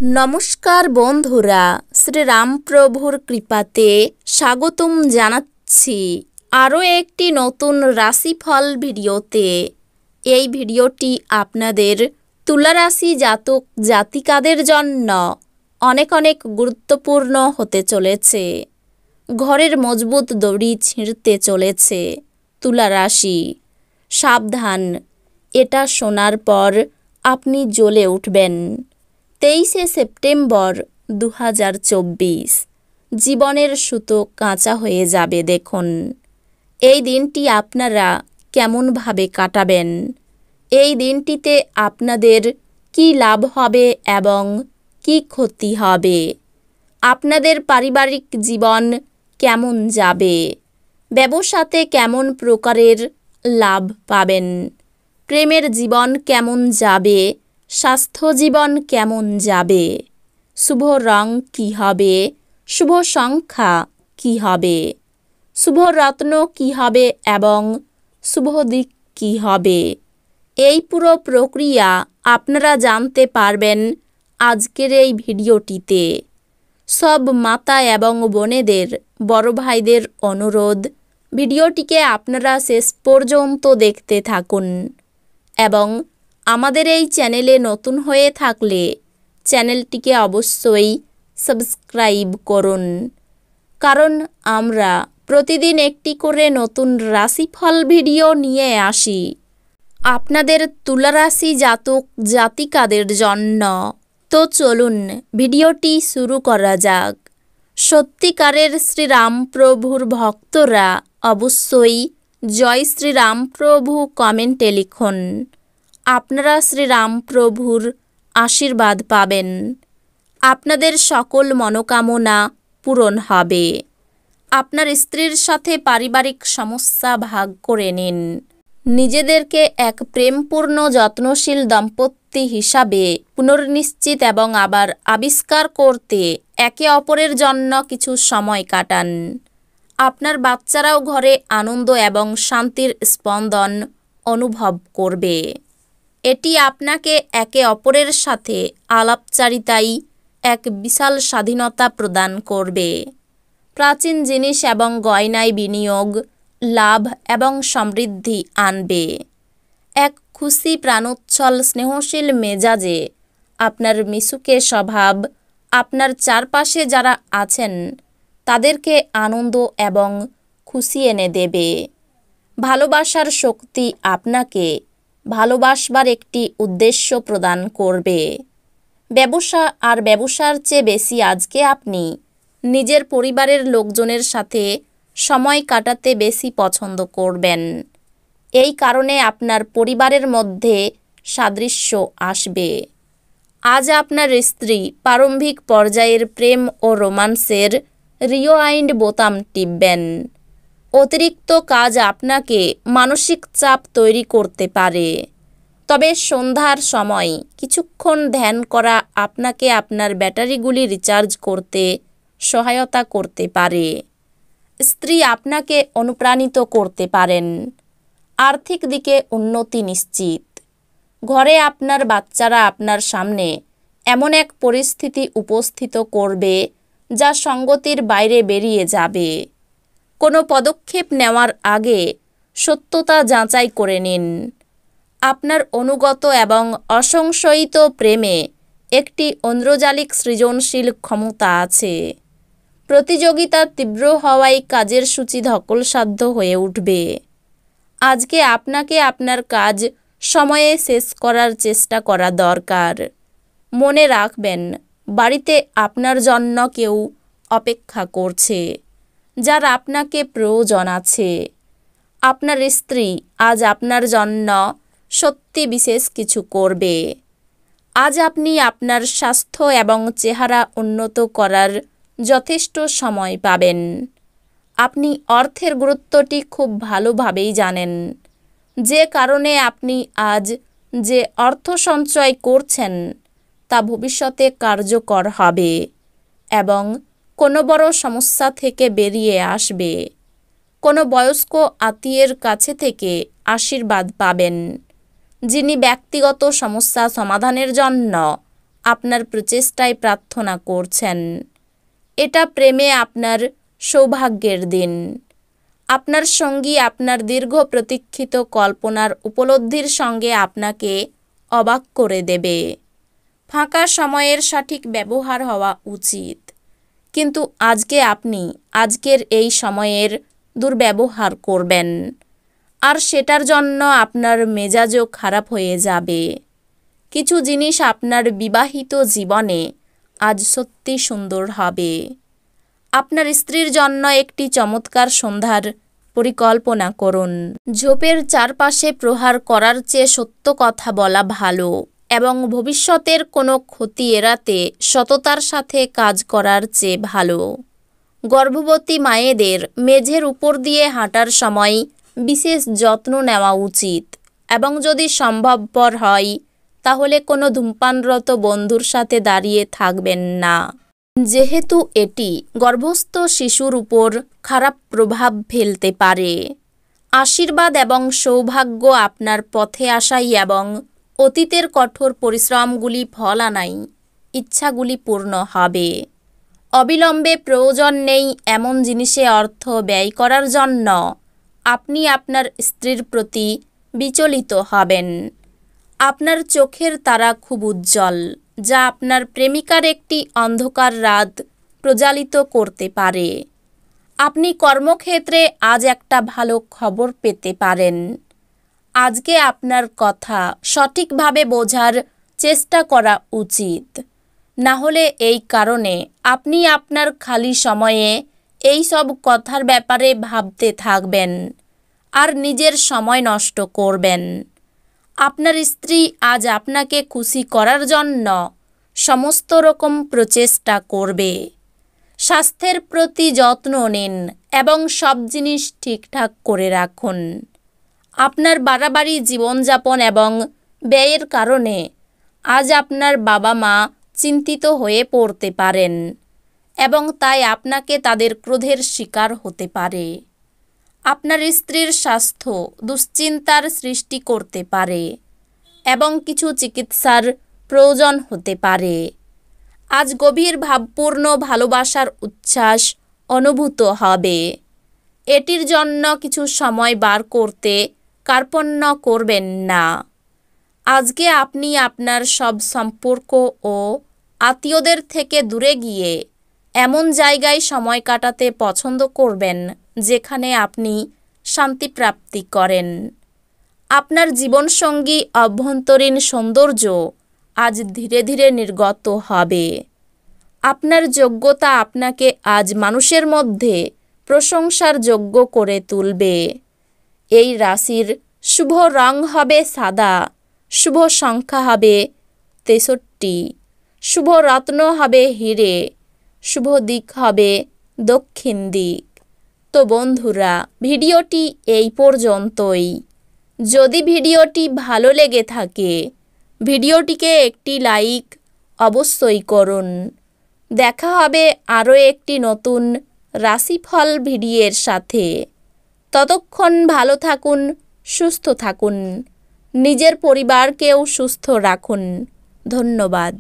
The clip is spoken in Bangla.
নমস্কার বন্ধুরা, শ্রীরামপ্রভুর কৃপাতে স্বাগতম জানাচ্ছি আরও একটি নতুন রাশিফল ভিডিওতে। এই ভিডিওটি আপনাদের তুলা রাশি জাতক জাতিকাদের জন্য অনেক গুরুত্বপূর্ণ হতে চলেছে। ঘরের মজবুত দড়ি ছিঁড়তে চলেছে তুলা রাশি। সাবধান, এটা শোনার পর আপনি জ্বলে উঠবেন। 23শে সেপ্টেম্বর 2024 জীবনের সুতো কাঁচা হয়ে যাবে। দেখুন, এই দিনটি আপনারা কেমনভাবে কাটাবেন, এই দিনটিতে আপনাদের কি লাভ হবে এবং কি ক্ষতি হবে, আপনাদের পারিবারিক জীবন কেমন যাবে, ব্যবসাতে কেমন প্রকারের লাভ পাবেন, প্রেমের জীবন কেমন যাবে, স্বাস্থ্য জীবন কেমন যাবে, শুভ রং কী হবে, শুভ সংখ্যা কী হবে, শুভ রত্ন কী হবে এবং শুভ দিক কী হবে, এই পুরো প্রক্রিয়া আপনারা জানতে পারবেন আজকের এই ভিডিওটিতে। সব মাতা এবং বোনেদের, বড় ভাইদের অনুরোধ, ভিডিওটিকে আপনারা শেষ পর্যন্ত দেখতে থাকুন এবং আমাদের এই চ্যানেলে নতুন হয়ে থাকলে চ্যানেলটিকে অবশ্যই সাবস্ক্রাইব করুন, কারণ আমরা প্রতিদিন একটি করে নতুন রাশিফল ভিডিও নিয়ে আসি আপনাদের তুলা রাশি জাতক জাতিকাদের জন্য। তো চলুন ভিডিওটি শুরু করা যাক। সত্যিকারের শ্রীরামপ্রভুর ভক্তরা অবশ্যই জয় শ্রীরামপ্রভু কমেন্টে লিখুন। আপনারা শ্রীরামপ্রভুর আশীর্বাদ পাবেন, আপনাদের সকল মনোকামনা পূরণ হবে। আপনার স্ত্রীর সাথে পারিবারিক সমস্যা ভাগ করে নিন। নিজেদেরকে এক প্রেমপূর্ণ যত্নশীল দম্পতি হিসাবে পুনর্নিশ্চিত এবং আবার আবিষ্কার করতে একে অপরের জন্য কিছু সময় কাটান। আপনার বাচ্চারাও ঘরে আনন্দ এবং শান্তির স্পন্দন অনুভব করবে। এটি আপনাকে একে অপরের সাথে আলাপচারিতায় এক বিশাল স্বাধীনতা প্রদান করবে। প্রাচীন জিনিস এবং গয়নায় বিনিয়োগ লাভ এবং সমৃদ্ধি আনবে। এক খুশি প্রাণোচ্ছল স্নেহশীল মেজাজে আপনার মিশুকে স্বভাব আপনার চারপাশে যারা আছেন তাদেরকে আনন্দ এবং খুশি এনে দেবে। ভালোবাসার শক্তি আপনাকে ভালোবাসবার একটি উদ্দেশ্য প্রদান করবে। ব্যবসা আর ব্যবসার চেয়ে বেশি আজকে আপনি নিজের পরিবারের লোকজনের সাথে সময় কাটাতে বেশি পছন্দ করবেন। এই কারণে আপনার পরিবারের মধ্যে সাদৃশ্য আসবে। আজ আপনার স্ত্রী প্রারম্ভিক পর্যায়ের প্রেম ও রোমান্সের রিওয়াইন্ড বোতাম টিপবেন। অতিরিক্ত কাজ আপনাকে মানসিক চাপ তৈরি করতে পারে, তবে সন্ধ্যার সময় কিছুক্ষণ ধ্যান করা আপনাকে আপনার ব্যাটারিগুলি রিচার্জ করতে সহায়তা করতে পারে। স্ত্রী আপনাকে অনুপ্রাণিত করতে পারেন। আর্থিক দিকে উন্নতি নিশ্চিত। ঘরে আপনার বাচ্চারা আপনার সামনে এমন এক পরিস্থিতি উপস্থিত করবে যা সঙ্গতির বাইরে বেরিয়ে যাবে। কোনো পদক্ষেপ নেওয়ার আগে সত্যতা যাচাই করে নিন। আপনার অনুগত এবং অসংশয়িত প্রেমে একটি ঐন্দ্রজালিক সৃজনশীল ক্ষমতা আছে। প্রতিযোগিতা তীব্র হওয়ায় কাজের সূচি ধকলসাধ্য হয়ে উঠবে। আজকে আপনাকে আপনার কাজ সময়ে শেষ করার চেষ্টা করা দরকার। মনে রাখবেন, বাড়িতে আপনার জন্য কেউ অপেক্ষা করছে, যার আপনাকে প্রয়োজন আছে। আপনার স্ত্রী আজ আপনার জন্য সত্যি বিশেষ কিছু করবে। আজ আপনি আপনার স্বাস্থ্য এবং চেহারা উন্নত করার যথেষ্ট সময় পাবেন। আপনি অর্থের গুরুত্বটি খুব ভালোভাবেই জানেন, যে কারণে আপনি আজ যে অর্থ সঞ্চয় করছেন তা ভবিষ্যতে কার্যকর হবে এবং কোনো বড় সমস্যা থেকে বেরিয়ে আসবে। কোনো বয়স্ক আত্মীয়ের কাছে থেকে আশীর্বাদ পাবেন, যিনি ব্যক্তিগত সমস্যা সমাধানের জন্য আপনার প্রচেষ্টায় প্রার্থনা করছেন। এটা প্রেমে আপনার সৌভাগ্যের দিন। আপনার সঙ্গী আপনার দীর্ঘ প্রতীক্ষিত কল্পনার উপলব্ধির সঙ্গে আপনাকে অবাক করে দেবে। ফাঁকা সময়ের সঠিক ব্যবহার হওয়া উচিত, কিন্তু আজকে আপনি আজকের এই সময়ের দুর্ব্যবহার করবেন, আর সেটার জন্য আপনার মেজাজও খারাপ হয়ে যাবে। কিছু জিনিস আপনার বিবাহিত জীবনে আজ সত্যি সুন্দর হবে। আপনার স্ত্রীর জন্য একটি চমৎকার সন্ধ্যার পরিকল্পনা করুন। ঝোপের চারপাশে প্রহার করার চেয়ে সত্য কথা বলা ভালো, এবং ভবিষ্যতের কোনো ক্ষতি এড়াতে সততার সাথে কাজ করার চেয়ে ভালো। গর্ভবতী মায়েদের মেঝের উপর দিয়ে হাঁটার সময় বিশেষ যত্ন নেওয়া উচিত, এবং যদি সম্ভবপর হয় তাহলে কোনো ধূমপানরত বন্ধুর সাথে দাঁড়িয়ে থাকবেন না, যেহেতু এটি গর্ভস্থ শিশুর উপর খারাপ প্রভাব ফেলতে পারে। আশীর্বাদ এবং সৌভাগ্য আপনার পথে আসাই এবং অতীতের কঠোর পরিশ্রমগুলি ফল আনাই ইচ্ছাগুলি পূর্ণ হবে। অবিলম্বে প্রয়োজন নেই এমন জিনিসে অর্থ ব্যয় করার জন্য আপনি আপনার স্ত্রীর প্রতি বিচলিত হবেন। আপনার চোখের তারা খুব উজ্জ্বল, যা আপনার প্রেমিকার একটি অন্ধকার রাত প্রজ্বালিত করতে পারে। আপনি কর্মক্ষেত্রে আজ একটা ভালো খবর পেতে পারেন। আজকে আপনার কথা সঠিকভাবে বোঝার চেষ্টা করা উচিত, না হলে এই কারণে আপনি আপনার খালি সময়ে এই সব কথার ব্যাপারে ভাবতে থাকবেন আর নিজের সময় নষ্ট করবেন। আপনার স্ত্রী আজ আপনাকে খুশি করার জন্য সমস্ত রকম প্রচেষ্টা করবে। স্বাস্থ্যের প্রতি যত্ন নিন এবং সব জিনিস ঠিকঠাক করে রাখুন। আপনার বাড়াবাড়ি জীবনযাপন এবং ব্যয়ের কারণে আজ আপনার বাবা মা চিন্তিত হয়ে পড়তে পারেন, এবং তাই আপনাকে তাদের ক্রোধের শিকার হতে পারে। আপনার স্ত্রীর স্বাস্থ্য দুশ্চিন্তার সৃষ্টি করতে পারে এবং কিছু চিকিৎসার প্রয়োজন হতে পারে। আজ গভীর ভাবপূর্ণ ভালোবাসার উচ্ছ্বাস অনুভূত হবে। এটির জন্য কিছু সময় বার করতে কার্পণ্য করবেন না। আজকে আপনি আপনার সব সম্পর্ক ও আত্মীয়দের থেকে দূরে গিয়ে এমন জায়গায় সময় কাটাতে পছন্দ করবেন যেখানে আপনি শান্তি প্রাপ্তি করেন। আপনার জীবনসঙ্গী অভ্যন্তরীণ সৌন্দর্য আজ ধীরে ধীরে নির্গত হবে। আপনার যোগ্যতা আপনাকে আজ মানুষের মধ্যে প্রশংসার যোগ্য করে তুলবে। এই রাশির শুভ রং হবে সাদা, শুভ সংখ্যা হবে 63, শুভ রত্ন হবে হিরে, শুভ দিক হবে দক্ষিণ দিক। তো বন্ধুরা, ভিডিওটি এই পর্যন্তই। যদি ভিডিওটি ভালো লেগে থাকে ভিডিওটিকে একটি লাইক অবশ্যই করুন। দেখা হবে আরও একটি নতুন রাশিফল ভিডিওর সাথে। ততক্ষণ ভালো থাকুন, সুস্থ থাকুন, নিজের পরিবারকেও সুস্থ রাখুন। ধন্যবাদ।